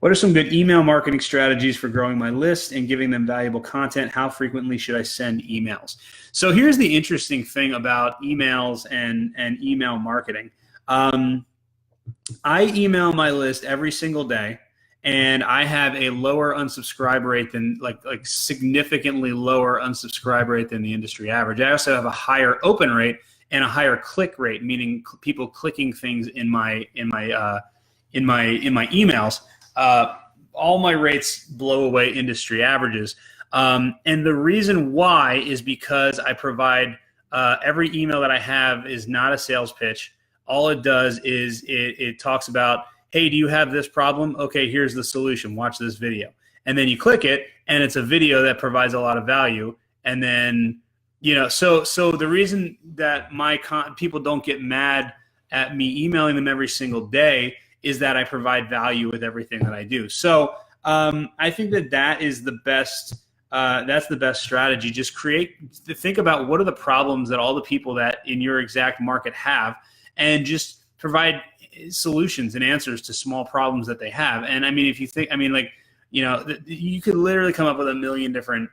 What are some good email marketing strategies for growing my list and giving them valuable content? How frequently should I send emails? So here's the interesting thing about emails and email marketing. I email my list every single day, and I have a lower unsubscribe rate than like significantly lower unsubscribe rate than the industry average. I also have a higher open rate and a higher click rate, meaning people clicking things in my emails. All my rates blow away industry averages. And the reason why is because I provide every email that I have is not a sales pitch. All it does is it talks about, hey, do you have this problem? Okay, here's the solution. Watch this video. And then you click it, and it's a video that provides a lot of value. And then, so the reason that people don't get mad at me emailing them every single day is that I provide value with everything that I do. So I think that is the best. That's the best strategy. Just think about what are the problems that all the people that in your exact market have, and just provide solutions and answers to small problems that they have. And I mean, if you think, you could literally come up with a million different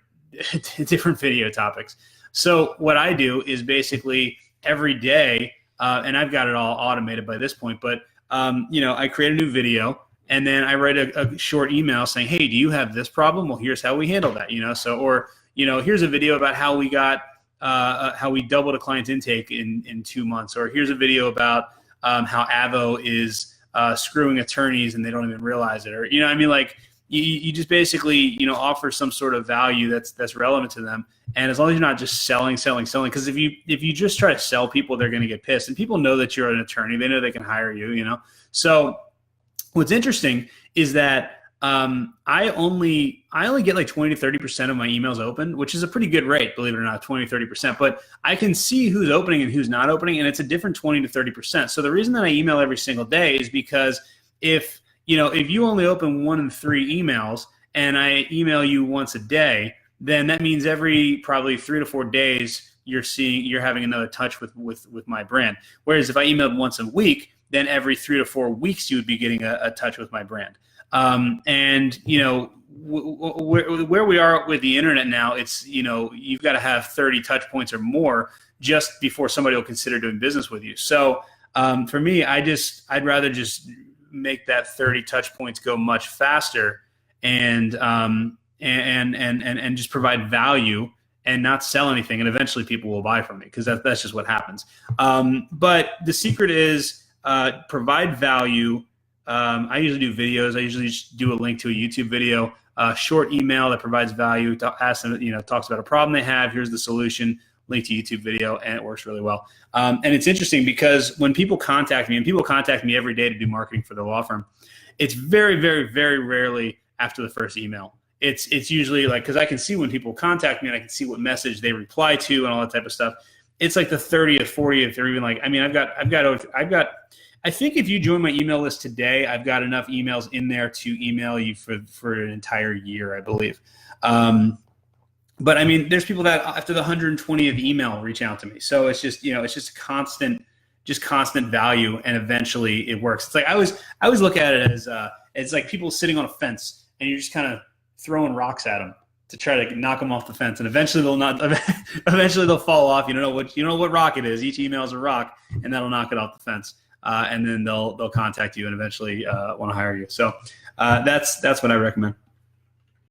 video topics. So what I do is basically every day, and I've got it all automated by this point, but I create a new video, and then I write a short email saying, hey, do you have this problem? Well, here's how we handle that, here's a video about how we got, how we doubled a client's intake in 2 months, or here's a video about how Avvo is screwing attorneys and they don't even realize it, or you just basically offer some sort of value that's relevant to them. And as long as you're not just selling, because if you just try to sell people, they're going to get pissed, and people know that you're an attorney. They know they can hire you. So what's interesting is that I only get like 20 to 30% of my emails open, which is a pretty good rate, believe it or not, 20 to 30%. But I can see who's opening and who's not opening, and it's a different 20 to 30%. So the reason that I email every single day is because if you only open 1 in 3 emails and I email you once a day, then that means every probably 3 to 4 days you're having another touch with my brand. Whereas if I emailed once a week, then every 3 to 4 weeks you would be getting a touch with my brand. And where we are with the internet now, it's you've got to have 30 touch points or more just before somebody will consider doing business with you. So for me, I'd rather just make that 30 touch points go much faster, and just provide value and not sell anything, and eventually people will buy from me, because that's just what happens. But the secret is provide value. I usually do videos. I usually just do a link to a YouTube video, a short email that provides value, talks about a problem they have. Here's the solution, link to YouTube video, and it works really well. And it's interesting because when people contact me, and people contact me every day to do marketing for their law firm, it's very, very, very rarely after the first email. It's usually like, because I can see when people contact me and I can see what message they reply to and all that type of stuff. It's like the 30th, 40th, or even like, I think if you join my email list today, I've got enough emails in there to email you for an entire year, I believe. But I mean, there's people that after the 120th email reach out to me. So it's just, it's just constant value, and eventually it works. It's like I always look at it as it's like people sitting on a fence, and you're just kind of throwing rocks at them to try to knock them off the fence, and eventually they'll fall off. You know what rock it is. Each email is a rock, and that'll knock it off the fence. And then they'll contact you and eventually want to hire you. So that's what I recommend.